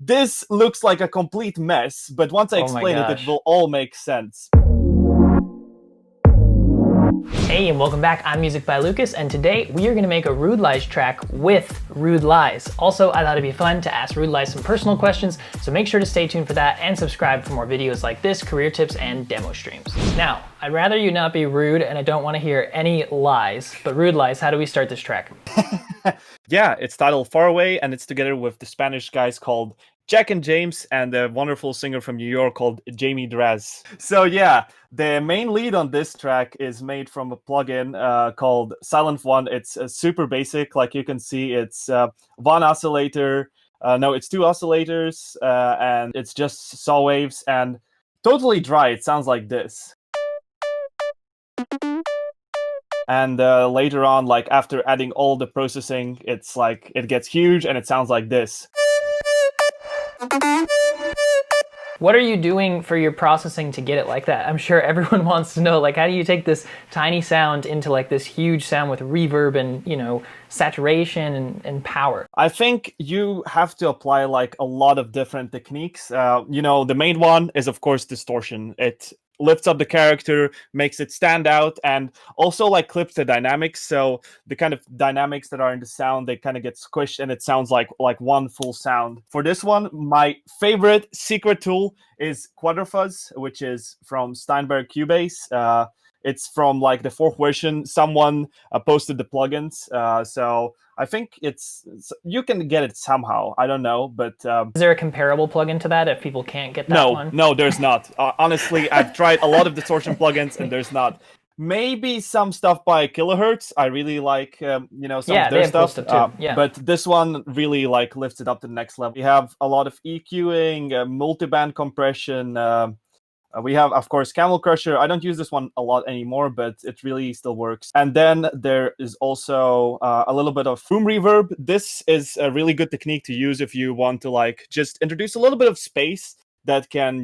This looks like a complete mess, but once I Oh my explain it, it gosh. will all make sense. Hey, and welcome back. I'm Music by Lucas, and today we are going to make a Rude Lies track with Rude Lies. Also, I thought it'd be fun to ask Rude Lies some personal questions, so make sure to stay tuned for that and subscribe for more videos like this, career tips, and demo streams. Now, I'd rather you not be rude, and I don't want to hear any lies, but Rude Lies, how do we start this track? Yeah, it's titled Far Away, and it's together with the Spanish guys called Jack and James and a wonderful singer from New York called Jamie Draz. So yeah, the main lead on this track is made from a plugin called Silent One. It's super basic, like you can see. It's one oscillator. No, it's two oscillators, and it's just saw waves and totally dry. It sounds like this. And later on, like after adding all the processing, it's like it gets huge and it sounds like this. What are you doing for your processing to get it like that? I'm sure everyone wants to know, like, how do you take this tiny sound into like this huge sound with reverb and, you know, saturation and power? I think you have to apply like a lot of different techniques. You know, the main one is of course distortion. It lifts up the character, makes it stand out, and also like clips the dynamics. So the kind of dynamics that are in the sound, they kind of get squished and it sounds like one full sound. For this one, my favorite secret tool is Quadrafuzz, which is from Steinberg Cubase. It's from like the fourth version. Someone posted the plugins, so I think you can get it somehow. I don't know, but Is there a comparable plugin to that if people can't get that one? No, there's not. Honestly, I've tried a lot of distortion plugins, and there's not. Maybe some stuff by Kilohertz. I really like, some of Yeah, they their have cool stuff. stuff too. Yeah. But this one really like lifts it up to the next level. We have a lot of EQing, multiband compression. We have, of course, Camel Crusher. I don't use this one a lot anymore, but it really still works. And then there is also a little bit of room reverb. This is a really good technique to use if you want to like just introduce a little bit of space that can,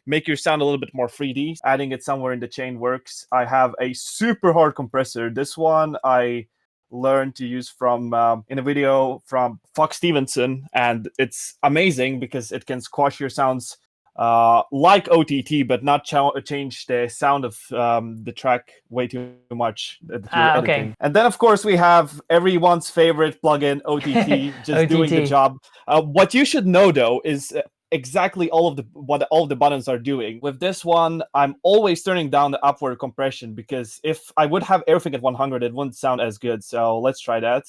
make your sound a little bit more 3D. Adding it somewhere in the chain works. I have a super hard compressor. This one I learned to use from in a video from Fox Stevenson, and it's amazing because it can squash your sounds like OTT, but not change the sound of the track way too much that you're editing. Okay. And then, of course, we have everyone's favorite plugin, OTT, just doing the OTT. job. What you should know, though, is exactly what all of the buttons are doing. With this one, I'm always turning down the upward compression because if I would have everything at 100, it wouldn't sound as good. So let's try that.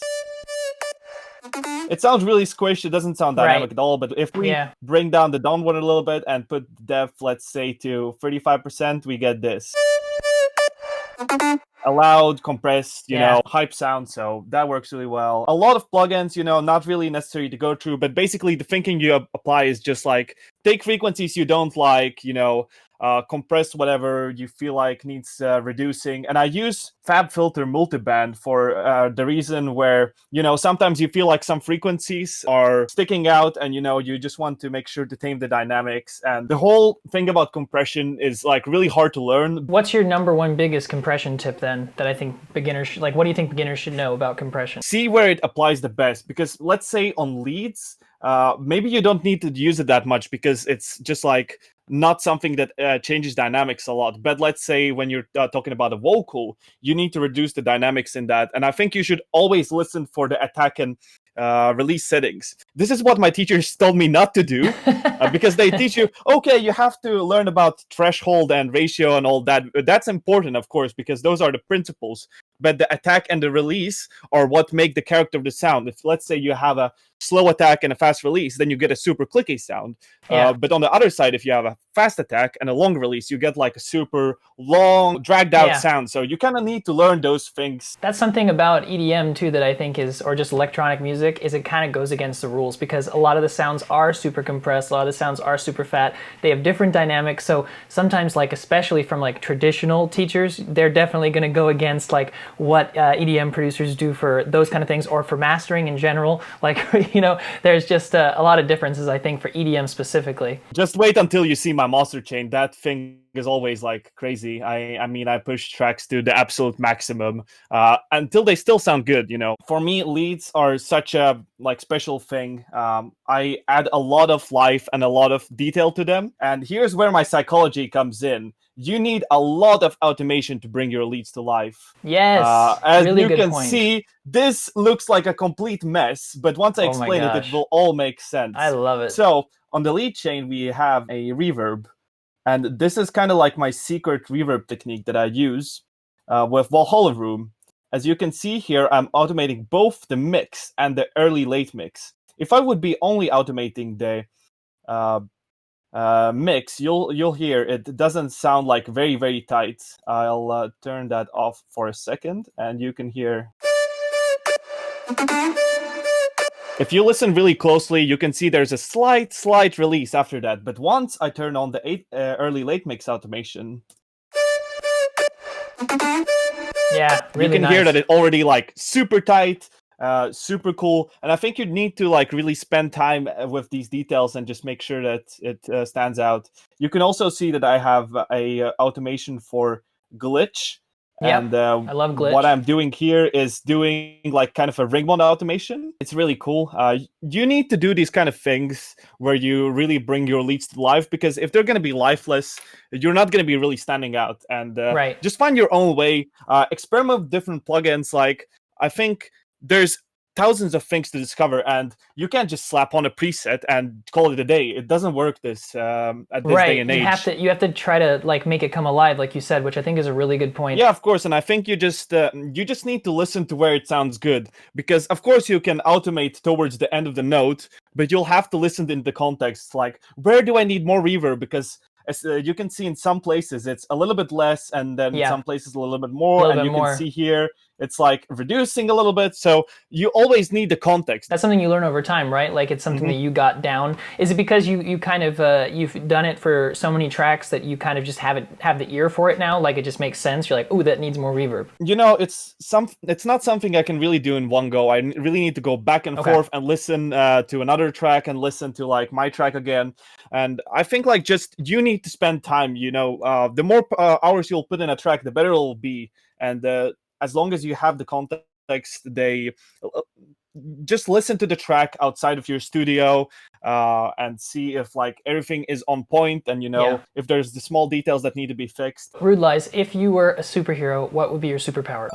It sounds really squished. It doesn't sound dynamic at all. But if we bring down the downward a little bit and put depth, let's say, to 35%, we get this. A loud, compressed, hype sound. So that works really well. A lot of plugins, not really necessary to go through. But basically, the thinking you apply is just like take frequencies you don't like, compress whatever you feel like needs reducing. And I use FabFilter Multiband for the reason where, sometimes you feel like some frequencies are sticking out and, you just want to make sure to tame the dynamics. And the whole thing about compression is like really hard to learn. What's your number one biggest compression tip then that I think beginners what do you think beginners should know about compression? See where it applies the best, because let's say on leads, maybe you don't need to use it that much because it's just like not something that changes dynamics a lot. But let's say when you're talking about a vocal, you need to reduce the dynamics in that. And I think you should always listen for the attack and release settings. This is what my teachers told me not to do because they teach you, okay, you have to learn about threshold and ratio and all that. That's important, of course, because those are the principles. But the attack and the release are what make the character of the sound. If let's say you have a slow attack and a fast release, then you get a super clicky sound. But on the other side, if you have a fast attack and a long release, you get like a super long, dragged out sound. So you kind of need to learn those things. That's something about EDM too that I think is, or just electronic music, is it kind of goes against the rules because a lot of the sounds are super compressed, a lot of the sounds are super fat. They have different dynamics. So sometimes, like especially from like traditional teachers, they're definitely going to go against like what EDM producers do for those kind of things, or for mastering in general. Like you know, there's just a lot of differences, I think, for EDM specifically. Just wait until you see my master chain. That thing is always like crazy. I mean, I push tracks to the absolute maximum until they still sound good. You know, for me, leads are such a like special thing. I add a lot of life and a lot of detail to them, and here's where my psychology comes in. You need a lot of automation to bring your leads to life. Yes, As really you good can point. see, this looks like a complete mess, but once I Oh my explain it, it gosh. will all make sense. I love it. So on the lead chain, we have a reverb, and this is kind of like my secret reverb technique that I use with Valhalla Room. As you can see here, I'm automating both the mix and the early late mix. If I would be only automating the mix, you'll hear it doesn't sound like very tight. I'll turn that off for a second, and you can hear. If you listen really closely, you can see there's a slight release after that. But once I turn on the early late mix automation, Yeah, really you can nice. hear that it already like super tight. Super cool, and I think you need to like really spend time with these details and just make sure that it stands out. You can also see that I have a automation for glitch, Yep, and I love glitch. what I'm doing here is doing like kind of a ring mode automation. It's really cool. You need to do these kind of things where you really bring your leads to life, because if they're going to be lifeless, you're not going to be really standing out. And Right. just find your own way. Experiment with different plugins. Like I think there's thousands of things to discover, and you can't just slap on a preset and call it a day. It doesn't work this at this day and age. You have to try to like make it come alive, like you said, which I think is a really good point. Yeah, of course, and I think you just need to listen to where it sounds good, because of course you can automate towards the end of the note, but you'll have to listen in the context. Like, where do I need more reverb? Because as you can see in some places it's a little bit less, and then some places a little bit more, and you can see here it's like reducing a little bit. So you always need the context. That's something you learn over time, right? Like it's something that you got down. Is it because you kind of you've done it for so many tracks that you kind of just have the ear for it now? Like it just makes sense. You're like, oh, that needs more reverb. You know, it's not something I can really do in one go. I really need to go back and forth and listen to another track and listen to like my track again. And I think like just you need to spend time. You know, the more hours you'll put in a track, the better it'll be. And as long as you have the context, they just listen to the track outside of your studio and see if like everything is on point, and you know if there's the small details that need to be fixed. Rude Lies, if you were a superhero, what would be your superpower?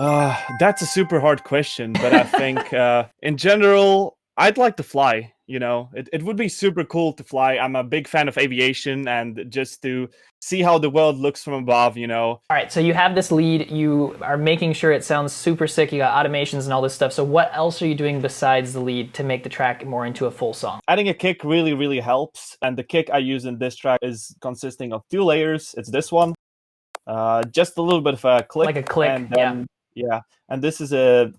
That's a super hard question, but I think in general I'd like to fly. You know, it would be super cool to fly. I'm a big fan of aviation, and just to see how the world looks from above, you know. All right, so you have this lead, you are making sure it sounds super sick, you got automations and all this stuff. So what else are you doing besides the lead to make the track more into a full song? Adding a kick really helps, and the kick I use in this track is consisting of 2 layers. It's this one, just a little bit of a click. Like a click, and then, yeah. And this is a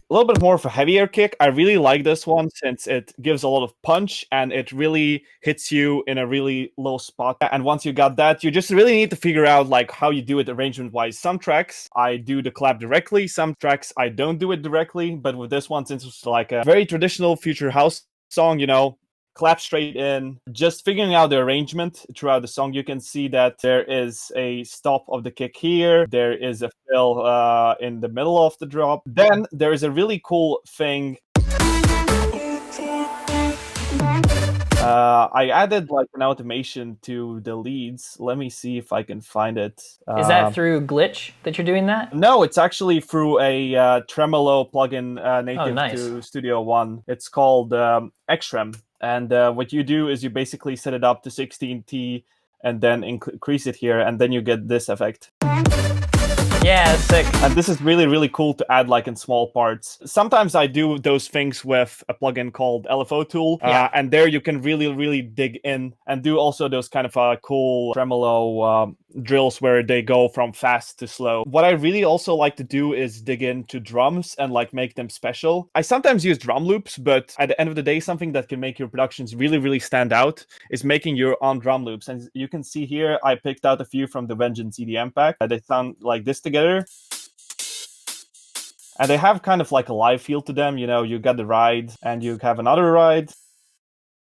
little bit more of a heavier kick. I really like this one since it gives a lot of punch and it really hits you in a really low spot. And once you got that, you just really need to figure out like how you do it arrangement wise. Some tracks I do the clap directly, some tracks I don't do it directly, but with this one, since it's like a very traditional future house song, you know, clap straight in. Just figuring out the arrangement throughout the song, you can see that there is a stop of the kick here, there is a fill in the middle of the drop. Then there is a really cool thing. I added like an automation to the leads. Let me see if I can find it. Is that through Glitch that you're doing that? No, it's actually through a Tremolo plugin native to Studio One. It's called Xtrem. And what you do is you basically set it up to 16T and then increase it here, and then you get this effect. Yeah, that's sick. And this is really cool to add like in small parts. Sometimes I do those things with a plugin called LFO Tool, and there you can really dig in and do also those kind of cool tremolo drills where they go from fast to slow. What I really also like to do is dig into drums and like make them special. I sometimes use drum loops, but at the end of the day, something that can make your productions really stand out is making your own drum loops. And you can see here, I picked out a few from the Vengeance EDM pack. They sound like this together. and they have kind of like a live feel to them. You know, you got the ride and you have another ride.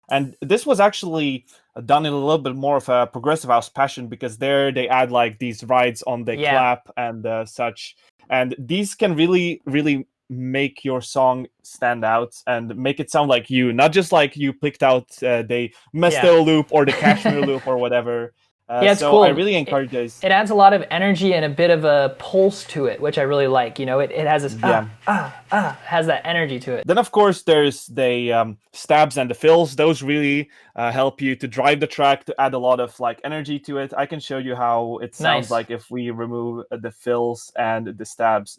And this was actually done in a little bit more of a progressive house passion, because there they add like these rides on the clap and such. And these can really, really make your song stand out and make it sound like you, not just like you picked out the Mesto loop or the Kashmir loop or whatever. It's so cool. I really encourage this. It adds a lot of energy and a bit of a pulse to it, which I really like. You know, it has this has that energy to it. Then of course there's the stabs and the fills. Those really help you to drive the track, to add a lot of like energy to it. I can show you how it sounds like if we remove the fills and the stabs.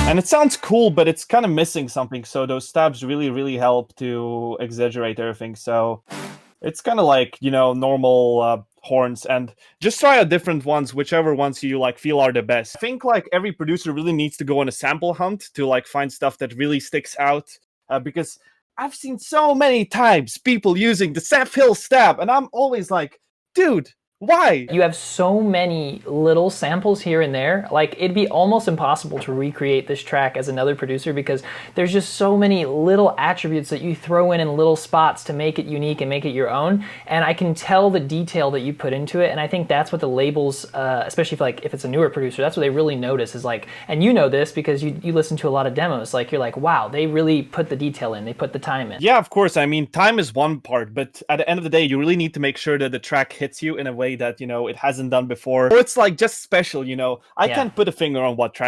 And it sounds cool, but it's kind of missing something. So those stabs really, really help to exaggerate everything. So it's kind of like, you know, normal horns, and just try out different ones, whichever ones you like feel are the best. I think like every producer really needs to go on a sample hunt to like find stuff that really sticks out, because I've seen so many times people using the Seth Hill stab, and I'm always like, dude, why? You have so many little samples here and there. Like, it'd be almost impossible to recreate this track as another producer, because there's just so many little attributes that you throw in little spots to make it unique and make it your own. And I can tell the detail that you put into it. And I think that's what the labels, especially if it's a newer producer, that's what they really notice is like, and you know this because you listen to a lot of demos, like you're like, wow, they really put the detail in, they put the time in. Yeah, of course. I mean, time is one part, but at the end of the day, you really need to make sure that the track hits you in a way that, you know, it hasn't done before, or it's like just special. You know, I can't put a finger on what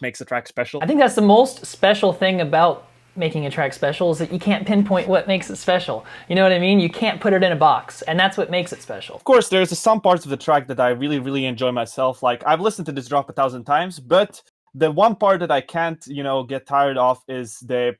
makes a track special. I think that's the most special thing about making a track special, is that you can't pinpoint what makes it special. You know what I mean? You can't put it in a box, and that's what makes it special. Of course, there's some parts of the track that I really, really enjoy myself. Like, I've listened to this drop 1,000 times, but the one part that I can't, you know, get tired of is the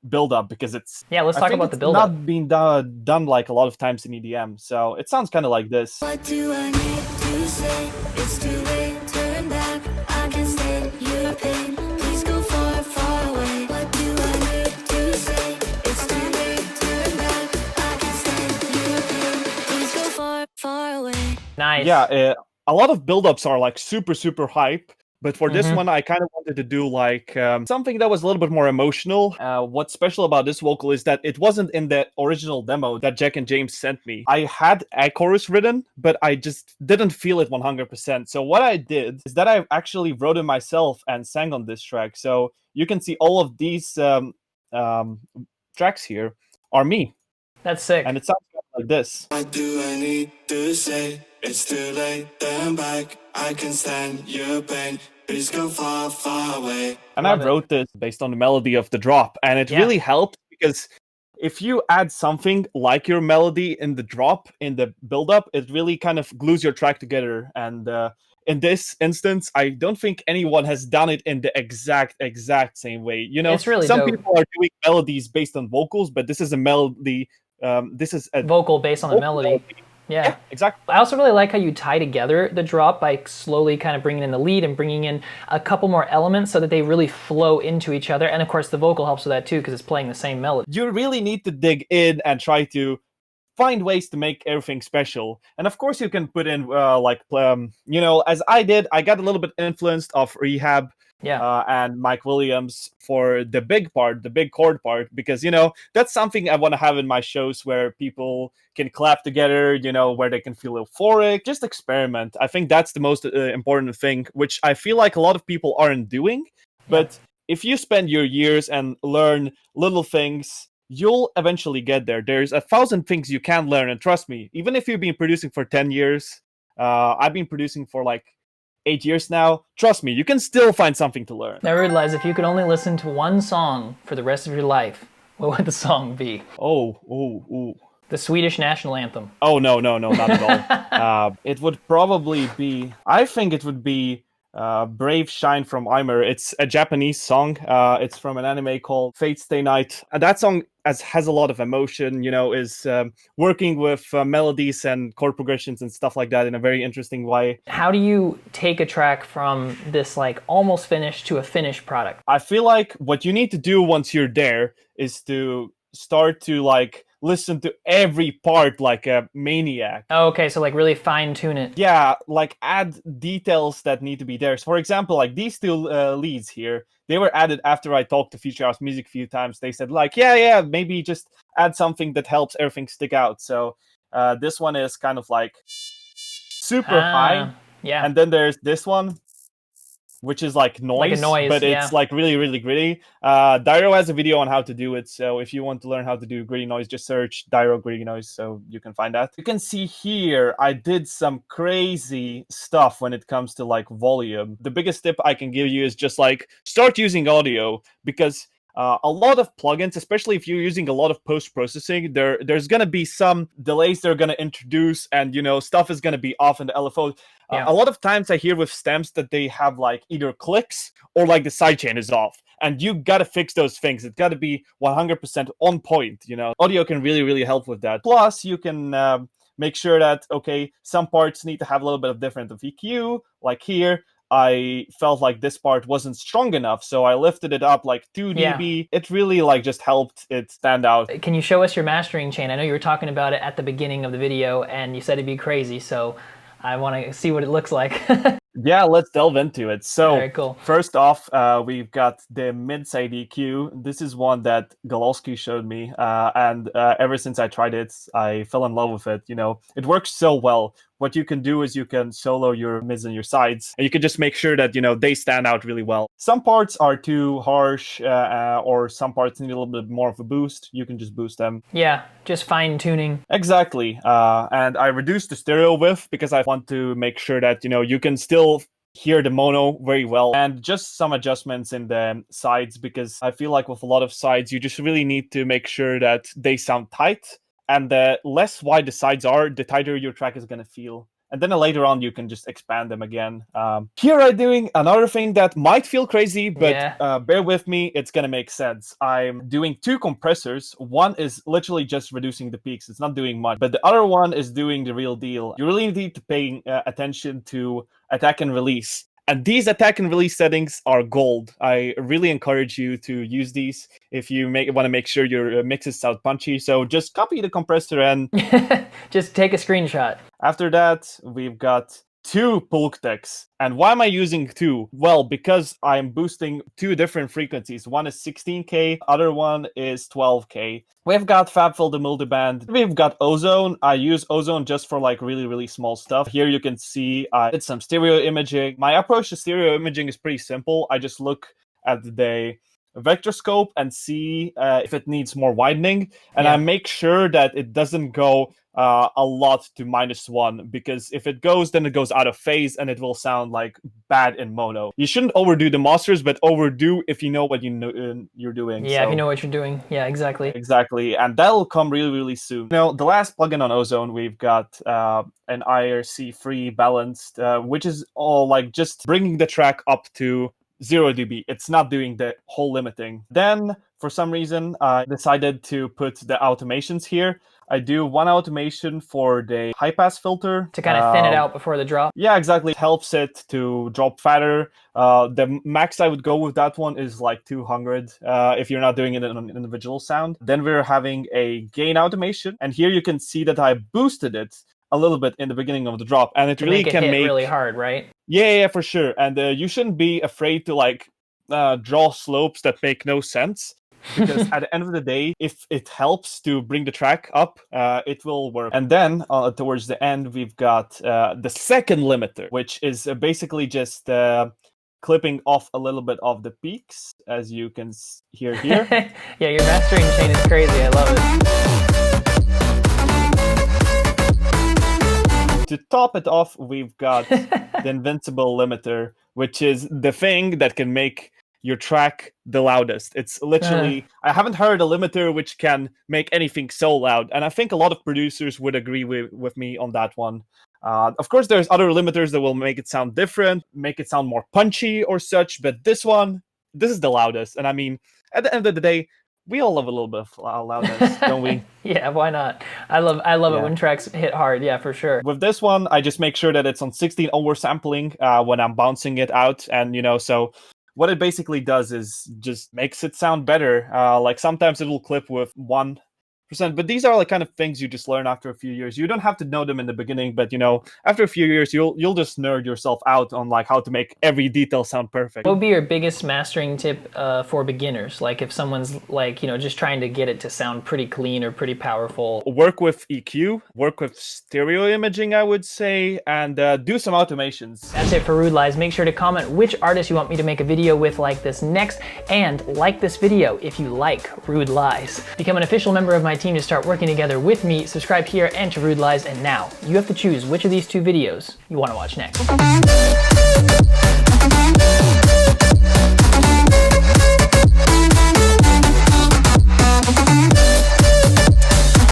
build up, because it's let's talk about the build up. Not being done like a lot of times in EDM, so it sounds kind of like this. What do I need to say? It's too late, turn back. I can stand your pain. Please go far, far away. What do I need to say? It's too late, turn back. I can stand your pain. Please go far, far away. Nice. Yeah, a lot of build-ups are like super, super hype. But for this one, I kind of wanted to do like something that was a little bit more emotional. What's special about this vocal is that it wasn't in the original demo that Jack and James sent me. I had a chorus written, but I just didn't feel it 100%. So what I did is that I actually wrote it myself and sang on this track. So you can see all of these tracks here are me. That's sick. And it sounds like this. What do I need to say? It's too late, turn back. I can stand your pain. Please go far, far away. And I wrote this based on the melody of the drop, and it really helped, because if you add something like your melody in the drop, in the build-up, it really kind of glues your track together. And in this instance, I don't think anyone has done it in the exact same way. You know, it's really some dope. people are doing melodies based on vocals, but this is a melody. This is a vocal based on the melody. Yeah, exactly. I also really like how you tie together the drop by slowly kind of bringing in the lead and bringing in a couple more elements so that they really flow into each other. And of course, the vocal helps with that too, because it's playing the same melody. You really need to dig in and try to find ways to make everything special. And of course, you can put in you know, as I did, I got a little bit influenced of Rehab. And Mike Williams for the big part, the big chord part, because, you know, that's something I want to have in my shows where people can clap together, you know, where they can feel euphoric, just experiment. I think that's the most important thing, which I feel like a lot of people aren't doing. But if you spend your years and learn little things, you'll eventually get there. There's 1,000 things you can learn. And trust me, even if you've been producing for 10 years, I've been producing for like 8 years now, trust me, you can still find something to learn. Now realize, if you could only listen to one song for the rest of your life, what would the song be? The Swedish national anthem. Oh, no, not at all. It would probably be, I think it would be Brave Shine from Aimer. It's a Japanese song. It's from an anime called Fate Stay Night. And that song has a lot of emotion, you know, is working with melodies and chord progressions and stuff like that in a very interesting way. How do you take a track from this like almost finished to a finished product? I feel like what you need to do once you're there is to start to like listen to every part like a maniac. Oh, okay, so like really fine tune it. Yeah, like add details that need to be there. So for example, like these two leads here, they were added after I talked to Future House Music a few times. They said like, yeah, maybe just add something that helps everything stick out. So this one is kind of like super high. Yeah. And then there's this one, which is like noise, but yeah. it's like really, really gritty. Dyro has a video on how to do it. So if you want to learn how to do gritty noise, just search Dyro gritty noise so you can find that. You can see here, I did some crazy stuff when it comes to like volume. The biggest tip I can give you is just like start using audio, because a lot of plugins, especially if you're using a lot of post-processing, there's going to be some delays they're going to introduce, and stuff is going to be off in the LFO. Yeah. A lot of times I hear with stems that they have like either clicks or like the sidechain is off, and you got to fix those things. It's got to be 100% on point. Audio can really, really help with that. Plus, you can make sure that, okay, some parts need to have a little bit of different of EQ, like here. I felt like this part wasn't strong enough, so I lifted it up like 2 dB. It really like just helped it stand out. Can you show us your mastering chain? I know you were talking about it at the beginning of the video, and you said it'd be crazy, so I want to see what it looks like. Yeah, let's delve into it. So, very cool. First off, we've got the mid-side EQ. This is one that Galowski showed me, and ever since I tried it, I fell in love with it. It works so well. What you can do is you can solo your mids and your sides, and you can just make sure that, they stand out really well. Some parts are too harsh, or some parts need a little bit more of a boost. You can just boost them. Yeah, just fine-tuning. Exactly. And I reduced the stereo width because I want to make sure that, you can still hear the mono very well, and just some adjustments in the sides, because I feel like with a lot of sides, you just really need to make sure that they sound tight. And the less wide the sides are, the tighter your track is going to feel. And then later on, you can just expand them again. Here I'm doing another thing that might feel crazy, but bear with me, it's going to make sense. I'm doing 2 compressors. One is literally just reducing the peaks. It's not doing much. But the other one is doing the real deal. You really need to pay attention to attack and release. And these attack and release settings are gold. I really encourage you to use these if you want to make sure your mixes sound punchy. So just copy the compressor and just take a screenshot. After that, we've got 2 Pulk decks. And why am I using 2? Well, because I'm boosting 2 different frequencies. One is 16K, other one is 12K. We've got FabFilter multiband. We've got Ozone. I use Ozone just for like really, really small stuff. Here you can see I did some stereo imaging. My approach to stereo imaging is pretty simple. I just look at the vector scope and see if it needs more widening. And I make sure that it doesn't go a lot to -1, because if it goes, then it goes out of phase and it will sound like bad in mono. You shouldn't overdo the masters, but overdo if you know what you're doing. Yeah, if you know what you're doing. Yeah, exactly. Exactly, and that'll come really, really soon. The last plugin on Ozone, we've got an IRC free balanced, which is all like just bringing the track up to 0 dB. It's not doing the whole limiting. Then, for some reason, I decided to put the automations here. I do one automation for the high-pass filter. To kind of thin it out before the drop? Yeah, exactly. It helps it to drop fatter. The max I would go with that one is like 200 if you're not doing it in an individual sound. Then we're having a gain automation. And here you can see that I boosted it a little bit in the beginning of the drop. And it to really make it can hit make... really hard, right? Yeah, for sure. And you shouldn't be afraid to like draw slopes that make no sense. Because at the end of the day, if it helps to bring the track up, it will work. And then towards the end, we've got the second limiter, which is basically just clipping off a little bit of the peaks, as you can hear here. Yeah, your mastering chain is crazy. I love it. To top it off, we've got the Invincible limiter, which is the thing that can make your track the loudest. It's literally, I haven't heard a limiter which can make anything so loud. And I think a lot of producers would agree with me on that one. Of course, there's other limiters that will make it sound different, make it sound more punchy or such. But this is the loudest. And I mean, at the end of the day, we all love a little bit of loudness, don't we? Yeah, why not? I love it when tracks hit hard. Yeah, for sure. With this one, I just make sure that it's on 16 oversampling when I'm bouncing it out. And, so what it basically does is just makes it sound better. Like sometimes it will clip with 1 But these are like kind of things you just learn after a few years. You don't have to know them in the beginning, but you know, after a few years, you'll just nerd yourself out on like how to make every detail sound perfect. What would be your biggest mastering tip for beginners? Like if someone's like, you know, just trying to get it to sound pretty clean or pretty powerful. Work with EQ, work with stereo imaging, I would say, and do some automations. That's it for Rude Lies. Make sure to comment which artist you want me to make a video with like this next, and like this video if you like Rude Lies. Become an official member of my team to start working together with me. Subscribe here and to Rude Lies, and now you have to choose which of these two videos you want to watch next.